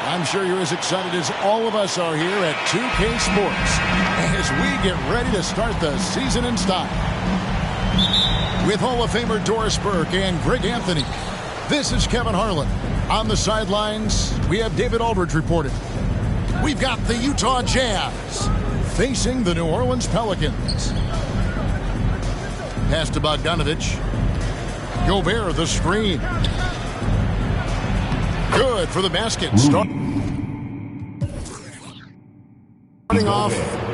I'm sure you're as excited as all of us are here at 2K Sports as we get ready to start the season in style. With Hall of Famer Doris Burke and Greg Anthony, this is Kevin Harlan. On the sidelines, we have David Aldridge reporting. We've got the Utah Jazz facing the New Orleans Pelicans. Pass to Bogdanovich. Gobert, the screen. Good for the basket. Starting off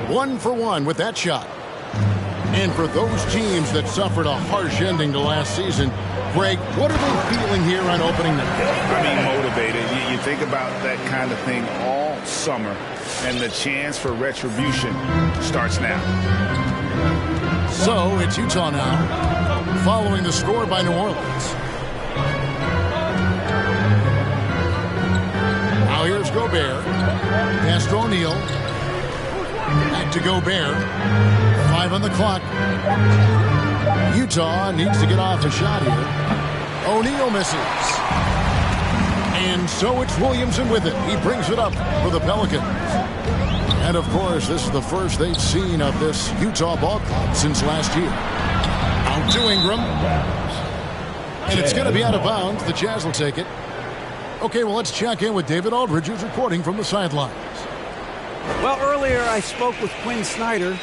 1-for-1 with that shot. And for those teams that suffered a harsh ending to last season, Greg, what are they feeling here on opening night? I mean, motivated. You think about that kind of thing all summer, and the chance for retribution starts now. So it's Utah now, following the score by New Orleans. Now here's Gobert. Pass to O'Neal. Back to Gobert. 5 on the clock. Utah needs to get off a shot here. O'Neal misses. And so it's Williamson with it. He brings it up for the Pelicans. And, of course, this is the first they've seen of this Utah ball club since last year. Out to Ingram. And it's going to be out of bounds. The Jazz will take it. Okay, well, let's check in with David Aldridge, who's reporting from the sidelines. Well, earlier I spoke with Quinn Snyder.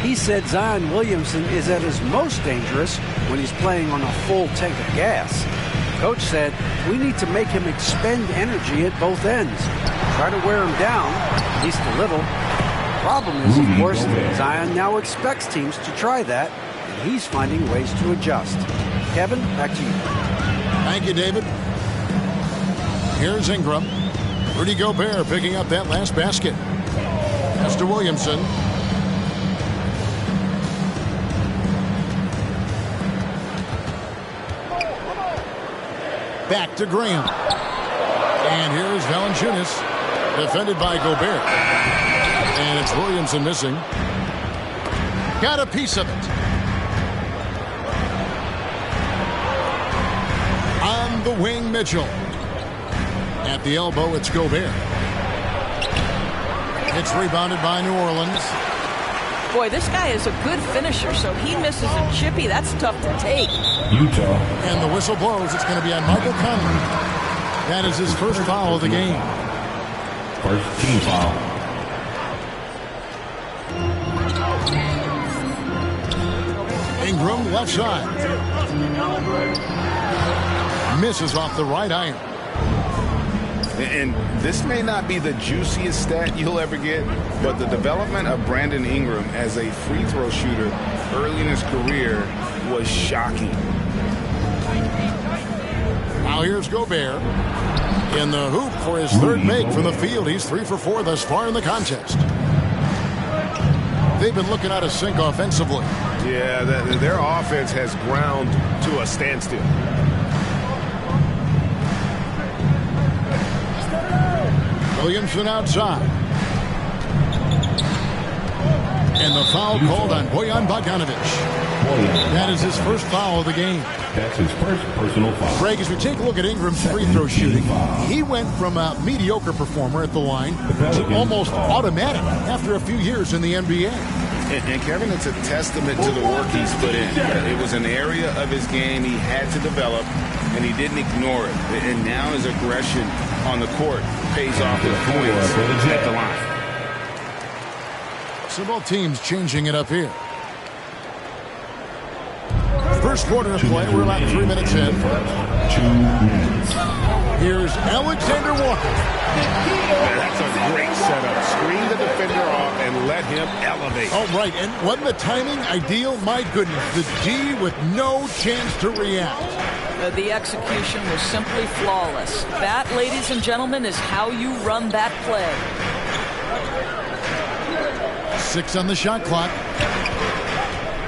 He said Zion Williamson is at his most dangerous when he's playing on a full tank of gas. Coach said we need to make him expend energy at both ends. Try to wear him down, at least a little. Problem is, of course, Zion now expects teams to try that, and he's finding ways to adjust. Kevin, back to you. Thank you, David. Here's Ingram. Rudy Gobert picking up that last basket. Pass to Williamson. Back to Graham. And here's Valanciunas, defended by Gobert. And it's Williamson missing. Got a piece of it. On the wing, Mitchell. At the elbow, it's Gobert. It's rebounded by New Orleans. Boy, this guy is a good finisher, so he misses a chippy. That's tough to take. Utah. And the whistle blows. It's going to be on Michael Conley. That is his first foul of the game. First team foul. Ingram, left side. Misses off the right iron. And this may not be the juiciest stat you'll ever get, but the development of Brandon Ingram as a free throw shooter early in his career was shocking. Now here's Gobert in the hoop for his third make from the field. He's 3 for 4 thus far in the contest. They've been looking out of sync offensively. Yeah, their offense has ground to a standstill. Williamson outside. And the foul called on Bojan Bogdanovich. That is his first foul of the game. That's his first personal foul. Greg, as we take a look at Ingram's free throw shooting, he went from a mediocre performer at the line to almost automatic after a few years in the NBA. And Kevin, it's a testament to the work he's put in. It was an area of his game he had to develop, and he didn't ignore it. And now his aggression on the court pays off with points at the line. So both teams changing it up here. First quarter of play, we're about 3 minutes in. 2 minutes. Here's Alexander Walker. That's a great setup. Screen the defender off and let him elevate. Oh, right. And wasn't the timing ideal? My goodness. The D with no chance to react. The execution was simply flawless. That, ladies and gentlemen, is how you run that play. 6 on the shot clock.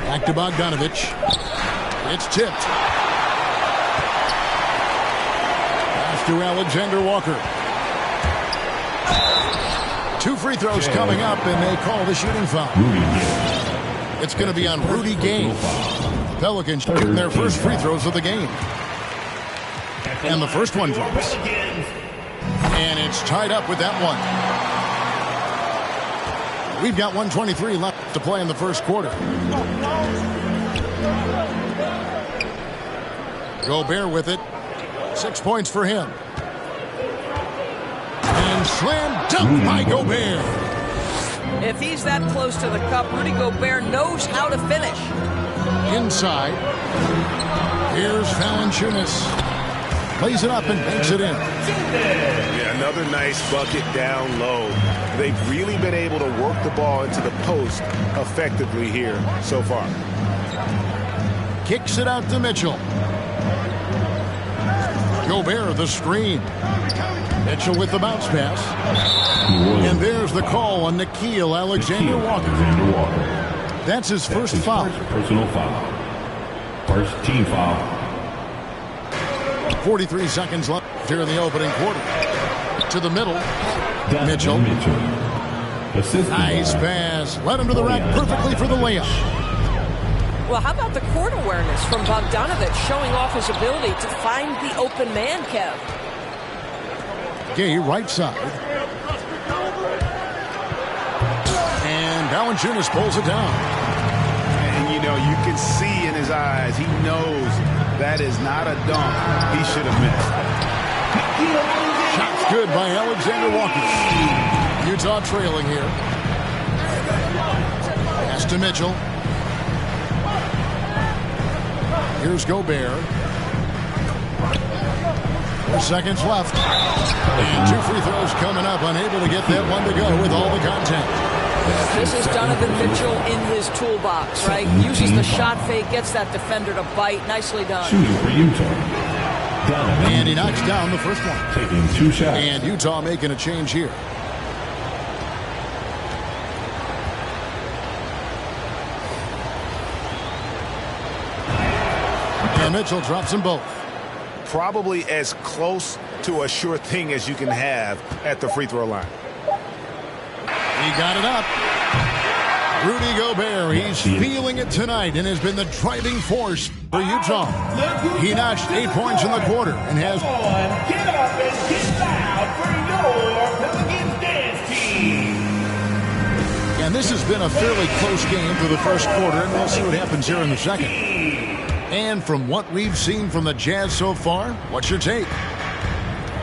Back to Bogdanovich. It's tipped. Pass to Alexander Walker. 2 free throws coming up, and they call the shooting foul. It's going to be on Rudy Gay. Pelicans getting their first free throws of the game. And the first one drops. And it's tied up with that one. We've got 1:23 left to play in the first quarter. Gobert with it. 6 points for him. And slam dunk by Gobert. If he's that close to the cup, Rudy Gobert knows how to finish. Inside. Here's Valanciunas. Plays it up and makes it in. Yeah, another nice bucket down low. They've really been able to work the ball into the post effectively here so far. Kicks it out to Mitchell. Gobert the screen. Mitchell with the bounce pass. And there's the call on Nickeil Alexander-Walker. That's his first foul. Personal foul. First team foul. 43 seconds left here in the opening quarter. To the middle. Mitchell. Nice pass. Led him to the rack perfectly for the layup. Well, how about the court awareness from Bogdanovic showing off his ability to find the open man, Kev? Gay right side. And Valanciunas pulls it down. And, you know, you can see in his eyes, he knows that is not a dunk he should have missed. Shots good by Alexander-Walker. Utah trailing here. Pass to Mitchell. Here's Gobert. 4 seconds left. And 2 free throws coming up. Unable to get that one to go with all the contact. This is Donovan Mitchell in his toolbox, right? Uses the shot fake, gets that defender to bite. Nicely done. Shooting for Utah. Donovan And he knocks down the first one. taking 2 shots. And Utah making a change here. And Mitchell drops them both. Probably as close to a sure thing as you can have at the free throw line. He got it up. Rudy Gobert, he's feeling it tonight and has been the driving force for Utah. He notched 8 points in the quarter and has... Get up and get loud for your Pelicans dance team. And this has been a fairly close game for the first quarter, and we'll see what happens here in the second. And from what we've seen from the Jazz so far, what's your take?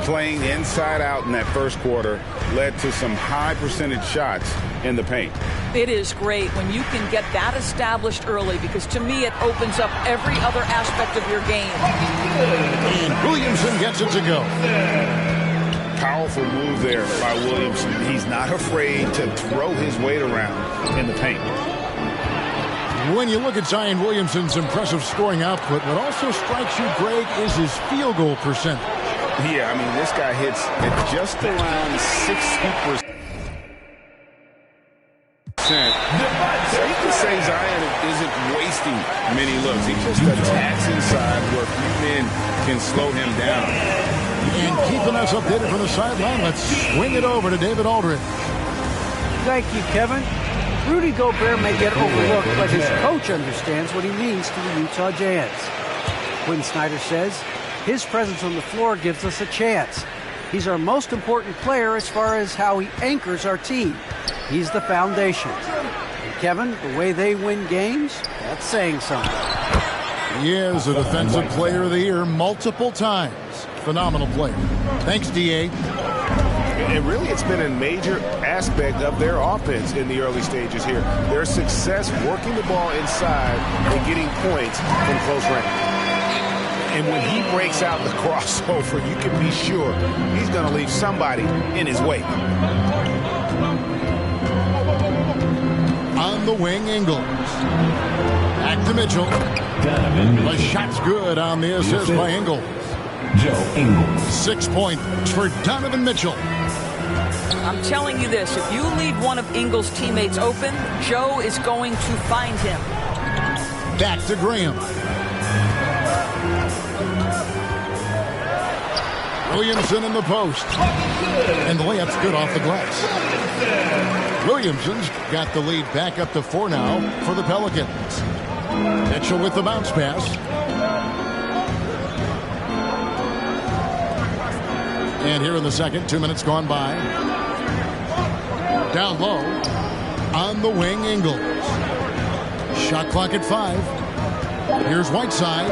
Playing inside out in that first quarter led to some high percentage shots in the paint. It is great when you can get that established early, because to me it opens up every other aspect of your game. And Williamson gets it to go. Powerful move there by Williamson. He's not afraid to throw his weight around in the paint. When you look at Zion Williamson's impressive scoring output, what also strikes you, Greg, is his field goal percentage. Yeah, I mean, this guy hits at just around 60%. So you can say Zion isn't wasting many looks. He just attacks inside where few men can slow him down. And keeping us updated from the sideline, let's swing it over to David Aldridge. Thank you, Kevin. Rudy Gobert may get overlooked, but his coach understands what he means to the Utah Jazz. Quinn Snyder says, his presence on the floor gives us a chance. He's our most important player as far as how he anchors our team. He's the foundation. And Kevin, the way they win games, that's saying something. He is a Defensive Player of the Year multiple times. Phenomenal player. Thanks, D.A. And really, it's been a major aspect of their offense in the early stages here. Their success working the ball inside and getting points from close range. And when he breaks out the crossover, you can be sure he's going to leave somebody in his wake. On the wing, Ingles. Back to Mitchell. The shot's good on the assist by Ingles. Joe Ingles. 6 points for Donovan Mitchell. I'm telling you this, if you leave one of Ingles' teammates open, Joe is going to find him. Back to Graham. Williamson in the post. And the layup's good off the glass. Williamson's got the lead back up to 4 now for the Pelicans. Mitchell with the bounce pass. And here in the second, 2 minutes gone by. Down low. On the wing, Ingles. Shot clock at 5. Here's Whiteside.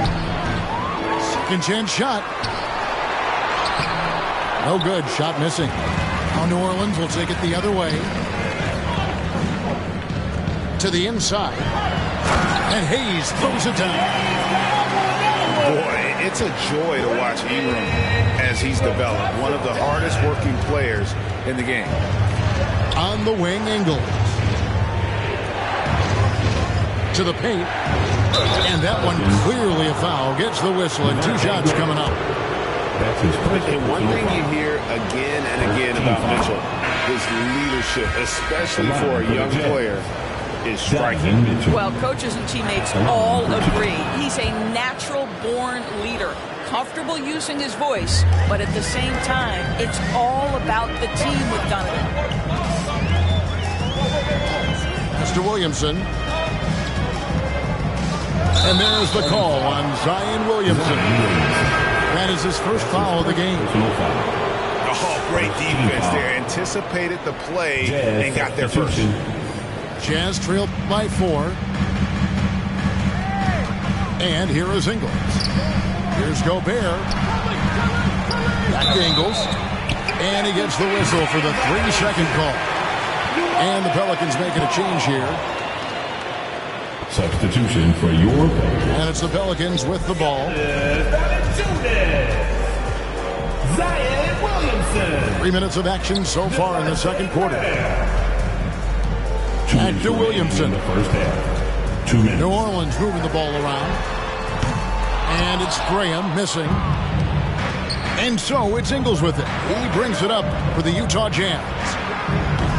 Second chance shot. No good. Shot missing. Now New Orleans will take it the other way. To the inside. And Hayes throws it down. Boy, it's a joy to watch Ingram as he's developed. One of the hardest working players in the game. On the wing, Ingles. To the paint. And that one clearly a foul. Gets the whistle and 2 shots coming up. And one thing you hear again and again about Mitchell, his leadership, especially for a young player, is striking. Well, coaches and teammates all agree. He's a natural-born leader, comfortable using his voice, but at the same time, it's all about the team with Donovan. Mr. Williamson. And there's the call on Zion Williamson. That is his first foul of the game. Oh, great defense there. Anticipated the play and got there first. Jazz trailed by 4. And here is Ingles. Here's Gobert. Back to Ingles. And he gets the whistle for the 3-second call. And the Pelicans making a change here. Substitution for your player. And it's the Pelicans with the ball. Zion Williamson. 3 minutes of action so far in the second quarter. Back to Williamson. In the first half. 2 minutes. New Orleans moving the ball around. And it's Graham missing. And so it's Ingles with it. He brings it up for the Utah Jazz.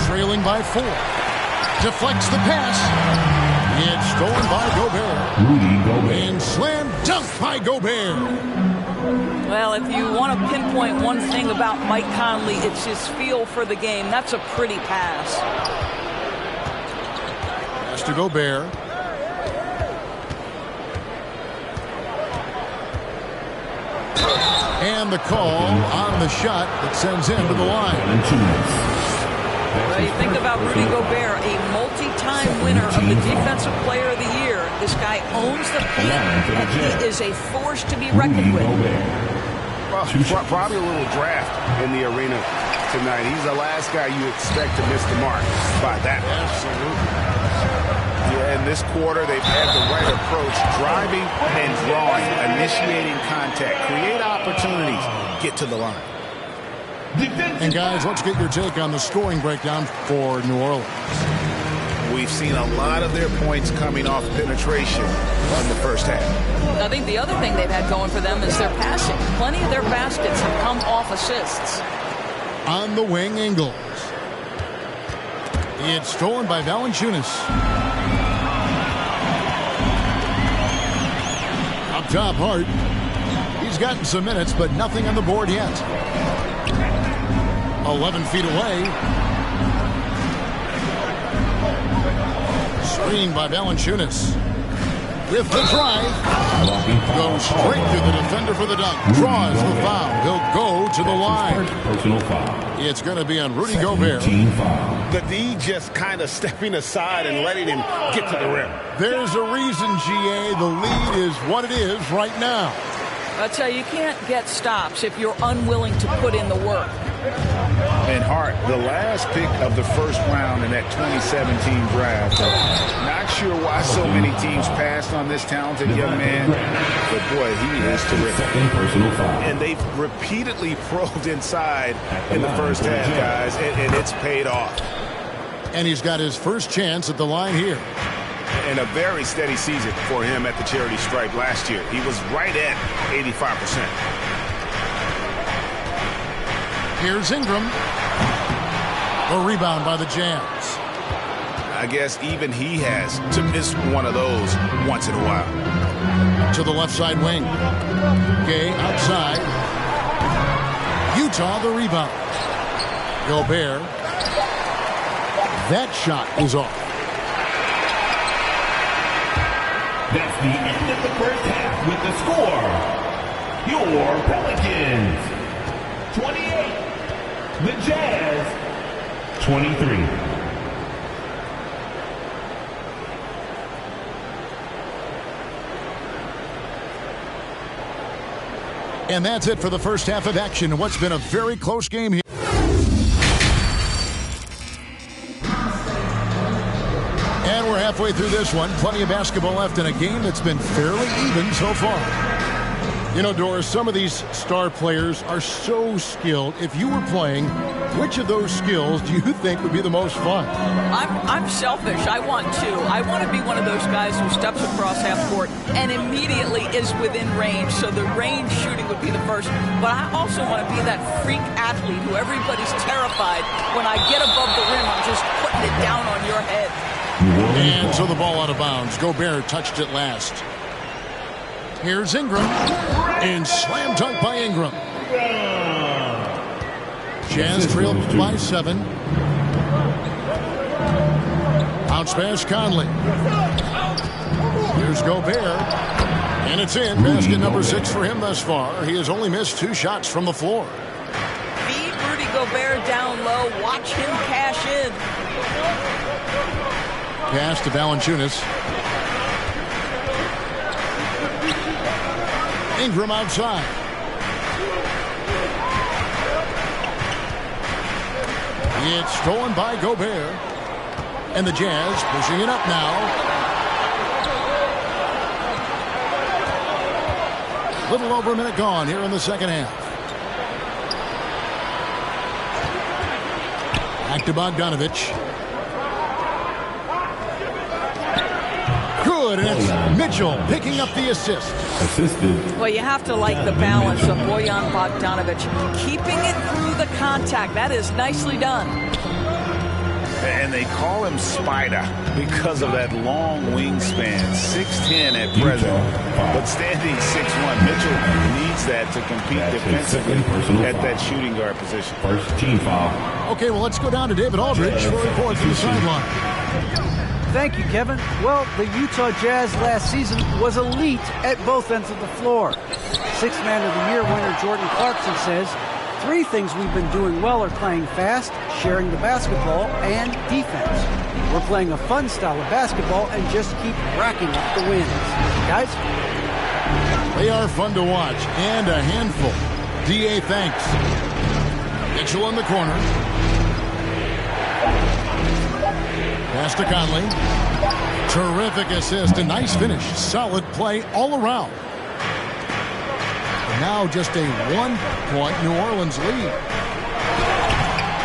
Trailing by 4. Deflects the pass. It's stolen by Gobert. Rudy Gobert. And slam dunk by Gobert. Well, if you want to pinpoint one thing about Mike Conley, it's his feel for the game. That's a pretty pass. Pass to Gobert. And the call on the shot that sends him to the line. Well, you think about Rudy Gobert, a multi-time winner of the Defensive Player of the Year. This guy owns the paint, and he is a force to be reckoned with. Well, probably a little draft in the arena tonight. He's the last guy you expect to miss the mark by that. Absolutely. Yeah, in this quarter, they've had the right approach, driving and drawing, initiating contact, create opportunities, get to the line. And guys, let's get your take on the scoring breakdown for New Orleans. We've seen a lot of their points coming off penetration in the first half. I think the other thing they've had going for them is their passing. Plenty of their baskets have come off assists. On the wing, Ingles. It's stolen by Valanciunas. Up top, Hart. He's gotten some minutes, but nothing on the board yet. 11 feet away. Screen by Valanciunas. With the drive. Goes straight to the defender for the dunk. Draws the foul. He'll go to the line. Personal foul. It's going to be on Rudy Gobert. Team foul. The D just kind of stepping aside and letting him get to the rim. There's a reason, GA. The lead is what it is right now. I'll tell you, you can't get stops if you're unwilling to put in the work. And Hart, the last pick of the first round in that 2017 draft. Not sure why so many teams passed on this talented young man, but boy, he is terrific. Second personal foul. And they've repeatedly probed inside in the first half, guys, and it's paid off. And he's got his first chance at the line here. And a very steady season for him at the charity stripe last year. He was right at 85%. Here's Ingram. A rebound by the Jazz. I guess even he has to miss one of those once in a while. To the left side wing. Gay outside. Utah the rebound. Gobert. That shot is off. That's the end of the first half with the score. Your Pelicans. 28. The Jazz. 23. And that's it for the first half of action in what's been a very close game here. And we're halfway through this one. Plenty of basketball left in a game that's been fairly even so far. You know, Doris, some of these star players are so skilled. If you were playing, which of those skills do you think would be the most fun? I'm selfish. I want to. I want to be one of those guys who steps across half court and immediately is within range. So the range shooting would be the first. But I also want to be that freak athlete who everybody's terrified. When I get above the rim, I'm just putting it down on your head. And so the ball out of bounds. Gobert touched it last. Here's Ingram. And slam dunk by Ingram. Jazz trailed by 7. Bounce pass Conley. Here's Gobert. And it's in. Basket number 6 for him thus far. He has only missed 2 shots from the floor. Feed Rudy Gobert down low. Watch him cash in. Pass to Valanciunas. Ingram outside. It's stolen by Gobert. And the Jazz pushing it up now. Little over a minute gone here in the second half. Back to Bogdanovich. Good, and it's Mitchell picking up the assist. Assisted. Well, you have to like the balance of Bojan Bogdanović. Keeping it through the contact. That is nicely done. And they call him Spider because of that long wingspan. 6'10" at present, but standing 6'1". Mitchell needs that to compete defensively at that shooting guard position. First team foul. Okay, well, let's go down to David Aldridge for a report from the sideline. Thank you, Kevin. Well, the Utah Jazz last season was elite at both ends of the floor. Sixth Man of the Year winner Jordan Clarkson says, 3 things we've been doing well are playing fast, sharing the basketball, and defense. We're playing a fun style of basketball and just keep racking up the wins. Guys? They are fun to watch and a handful. D.A. thanks. Mitchell in the corner. Pass to Conley. Terrific assist. A nice finish. Solid play all around. And now just a 1-point New Orleans lead.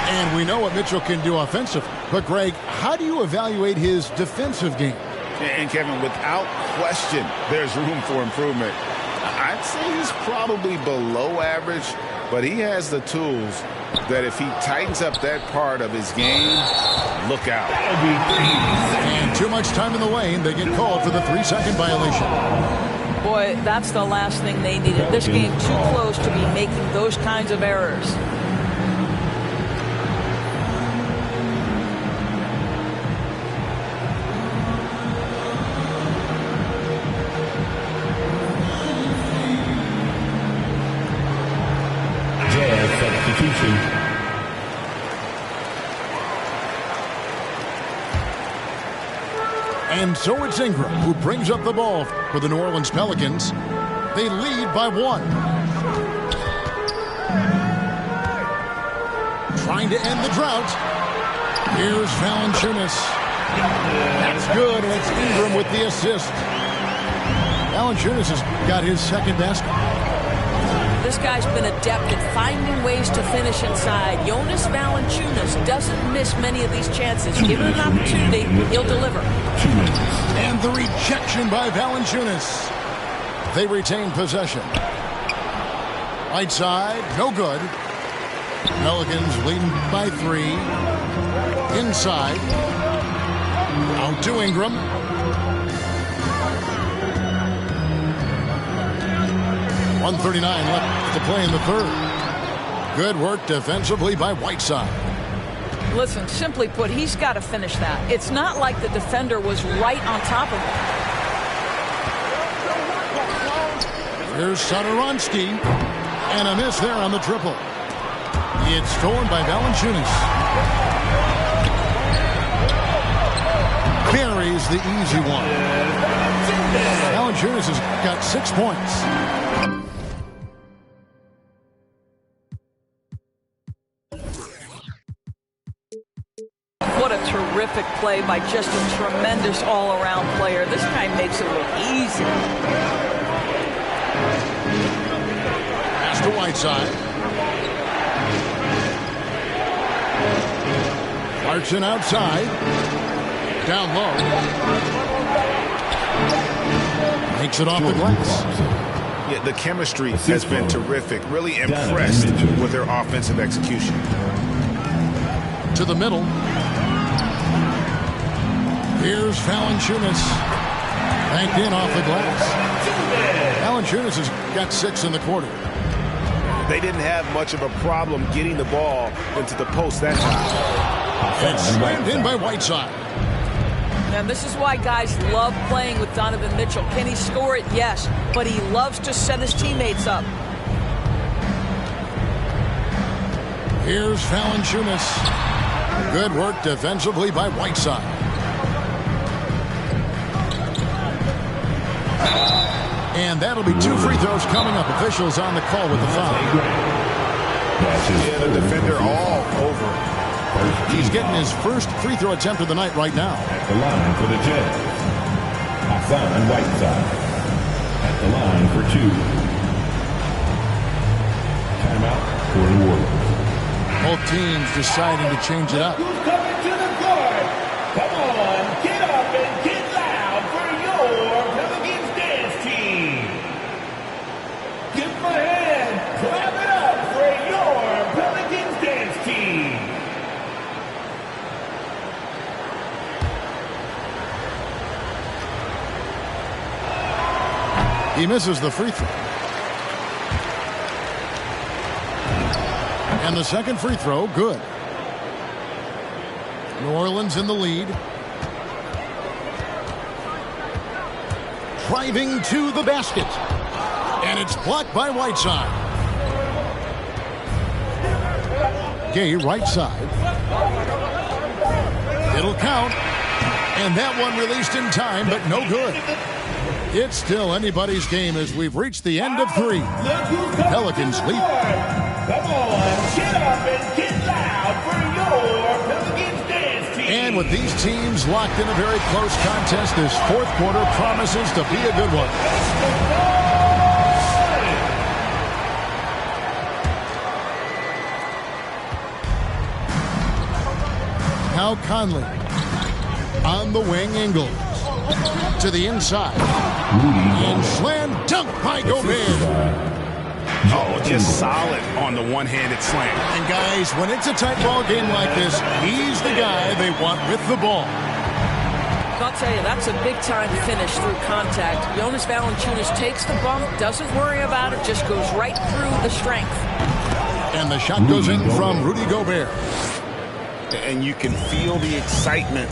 And we know what Mitchell can do offensively. But, Greg, how do you evaluate his defensive game? And, Kevin, without question, there's room for improvement. I'd say he's probably below average, but he has the tools that if he tightens up that part of his game, look out. And too much time in the lane. They get called for the 3-second violation. Boy, that's the last thing they needed. This game too close to be making those kinds of errors. Substitution. And so it's Ingram who brings up the ball for the New Orleans Pelicans. They lead by 1. Trying to end the drought. Here's Valanciunas. That's good, and it's Ingram with the assist. Valanciunas has got his second basket. This guy's been adept at finding ways to finish inside. Jonas Valanciunas doesn't miss many of these chances. Given an opportunity, he'll deliver. 2 minutes. And the rejection by Valanciunas. They retain possession. Right side, no good. Pelicans leading by 3. Inside. Out to Ingram. .139 left to play in the third. Good work defensively by Whiteside. Listen, simply put, he's got to finish that. It's not like the defender was right on top of him. Here's Satoransky. And a miss there on the triple. It's stolen by Valanciunas. Buries the easy one. Valanciunas has got 6 points. What a terrific play by just a tremendous all-around player. This guy makes it look easy. Pass to Whiteside. Clarkson outside. Down low. Makes it off the glass. Yeah, the chemistry has been terrific. Really impressed with their offensive execution. To the middle. Here's Valanciunas. Banked in off the glass. Valanciunas has got 6 in the quarter. They didn't have much of a problem getting the ball into the post that time. And slammed in by Whiteside. And this is why guys love playing with Donovan Mitchell. Can he score it? Yes. But he loves to set his teammates up. Here's Valanciunas. Good work defensively by Whiteside. And that'll be 2 free throws coming up. Officials on the call with the foul. Yeah, the defender all over. He's getting his first free throw attempt of the night right now. At the line for the Jets, Hassan Whiteside. At the line for 2. Timeout for the Warriors. Both teams deciding to change it up. Who's coming to the court? Come on, get up and get loud for your Pelicans dance team. Give them a hand. Clap it up for your Pelicans dance team. He misses the free throw. And the second free throw, good. New Orleans in the lead. Driving to the basket. And it's blocked by Whiteside. Gay right side. It'll count. And that one released in time, but no good. It's still anybody's game as we've reached the end of 3. Pelicans lead. Come on, get up and get loud for your Pelicans dance team. And with these teams locked in a very close contest, this 4th quarter promises to be a good one. Now Conley on the wing. Ingles to the inside. And slam dunk by Gobert. Oh, just solid on the one-handed slam. And guys, when it's a tight ball game like this, he's the guy they want with the ball. I'll tell you, that's a big-time finish through contact. Jonas Valanciunas takes the bump, doesn't worry about it, just goes right through the strength. And the shot goes in from Rudy Gobert. And you can feel the excitement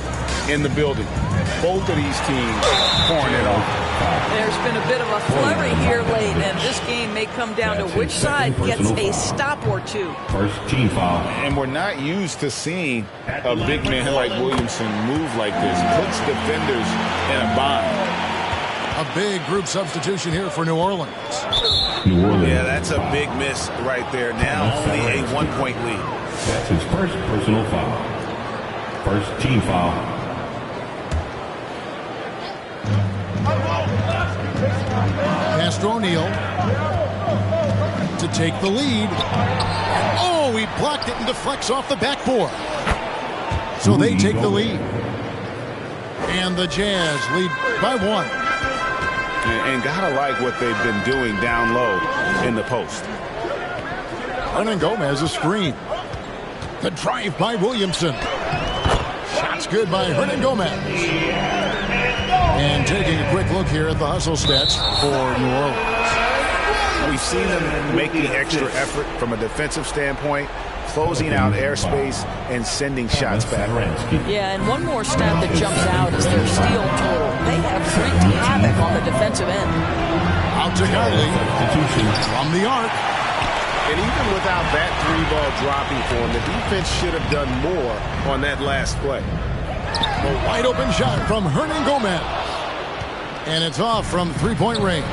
in the building. Both of these teams pouring it off. There's been a bit of a flurry here late, and this game may come down to which side gets a stop or 2. First team foul. And we're not used to seeing a big man like Williamson move like this. Puts defenders in a bind. A big group substitution here for New Orleans. New Orleans. Yeah, that's a big miss right there. Now only a 1-point lead. That's his first personal foul. First team foul. Pass to O'Neal to take the lead. Oh, he blocked it and deflects off the backboard. So they take the lead. And the Jazz lead by 1. And gotta like what they've been doing down low in the post. Hernan Gomez a screen. The drive by Williamson. Shots good by Hernan Gomez. And taking a quick look here at the hustle stats for New Orleans. We've seen them making extra effort from a defensive standpoint, closing out airspace and sending shots back. Yeah, and one more stat that jumps out is their steal total. They have wreaked havoc on the defensive end. Out to Conley from the arc. And even without that 3-ball dropping for him, the defense should have done more on that last play. A wide open shot from Hernan Gomez. And it's off from three-point range.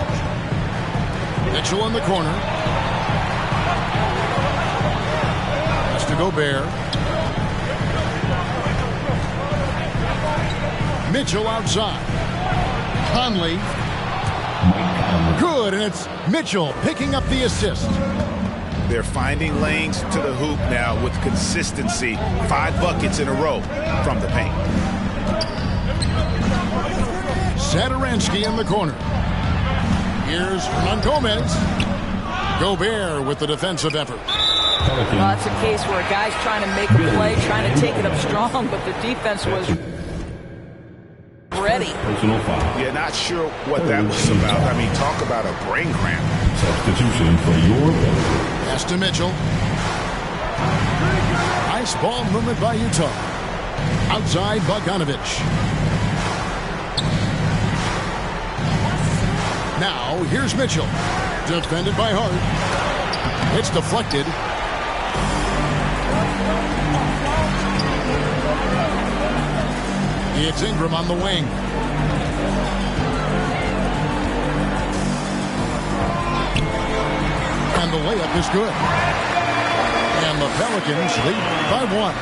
Mitchell in the corner. That's to Gobert. Mitchell outside. Conley. Good, and it's Mitchell picking up the assist. They're finding lanes to the hoop now with consistency. 5 buckets in a row from the paint. Satoransky in the corner. Here's Hernan Gomez. Gobert with the defensive effort. Well, it's a case where a guy's trying to make a play, trying to take it up strong, but the defense was ready. Yeah, not sure what that was about. I mean, talk about a brain cramp. Substitution for your Pass to Mitchell. Nice ball movement by Utah. Outside Bogdanovich. Now, here's Mitchell. Defended by Hart. It's deflected. It's Ingram on the wing. And the layup is good. And the Pelicans lead by 1.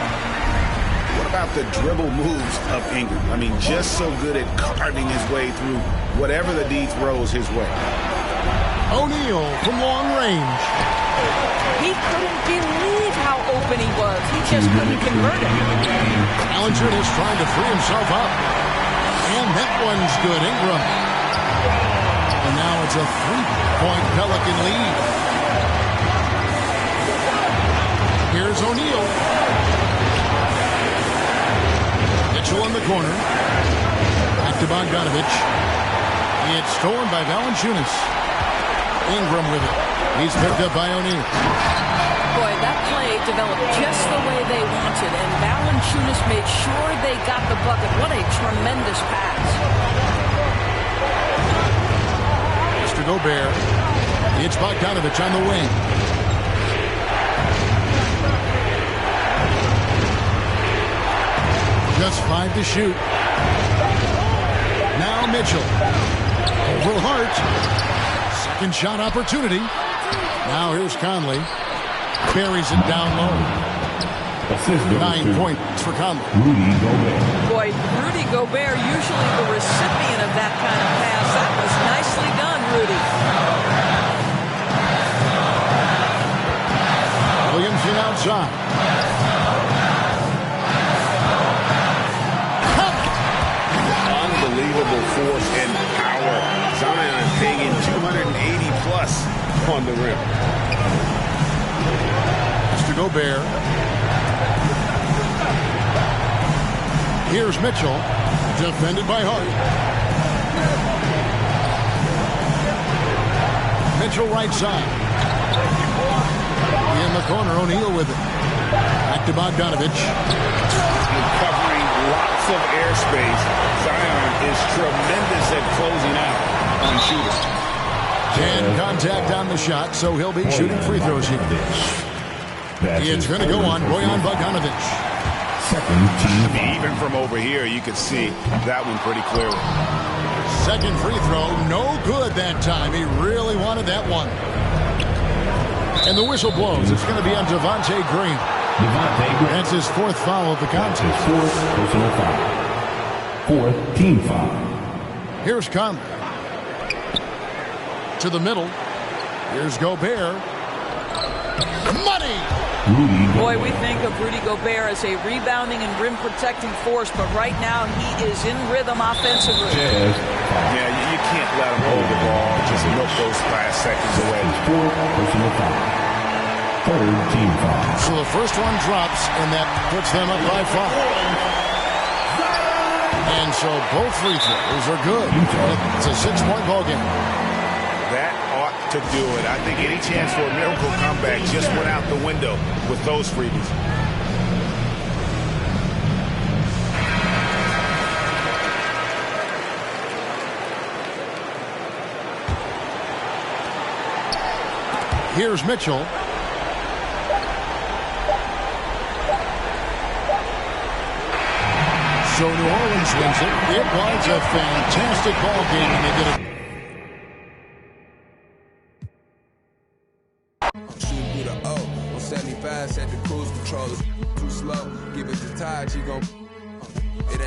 What about the dribble moves of Ingram? I mean, just so good at carving his way through whatever the D throws his way. O'Neal from long range. He couldn't believe how open he was. He just couldn't convert it. Allinger is trying to free himself up. And that one's good. Ingram. And now it's a 3-point Pelican lead. Here's O'Neal. Mitchell in the corner. Back to Bogdanovich. It's stolen by Valanciunas. Ingram with it. He's picked up by O'Neal. Boy, that play developed just the way they wanted, and Valanciunas made sure they got the bucket. What a tremendous pass. Mr. Gobert. It's Bogdanovich on the wing. Just 5 to shoot. Now Mitchell. Over Hart. Second shot opportunity. Now here's Conley. Buries it down low. 9 points for Conley. Rudy Gobert. Boy, Rudy Gobert, usually the recipient of that kind of pass. That was nicely done, Rudy. Williamson outside. Unbelievable force and power. Zion paying 280 plus on the rim. Mr. Gobert. Here's Mitchell. Defended by Hart. Mitchell right side. In the corner, O'Neal with it. Back to Bogdanovich. Covering lots of airspace. Zion is tremendous at closing out on shooters. And contact on the shot, so he'll be shooting free throws here. It's going to go on Bojan Bogdanovich. Second team. Even from over here, you could see that one pretty clearly. Second free throw, no good that time. He really wanted that one. And the whistle blows. It's going to be on Devontae Green. That's his 4th foul of the contest. His 4th personal foul. 4th team foul. Here's Conley. To the middle. Here's Gobert. Money! Boy, we think of Rudy Gobert as a rebounding and rim protecting force, but right now he is in rhythm offensively. Yeah, you can't let him hold the ball. Just look those last seconds away. 4th personal foul. 3rd team foul. So the first one drops, and that puts them up by 5. And so both free throws are good. It's a 6-point ball game. That ought to do it. I think any chance for a miracle comeback just went out the window with those freebies. Here's Mitchell. So New Orleans wins it. It was a fantastic ball game, and they did it. Shooting through the O on 75, set the cruise controller too slow. Give it to Todd, she gon'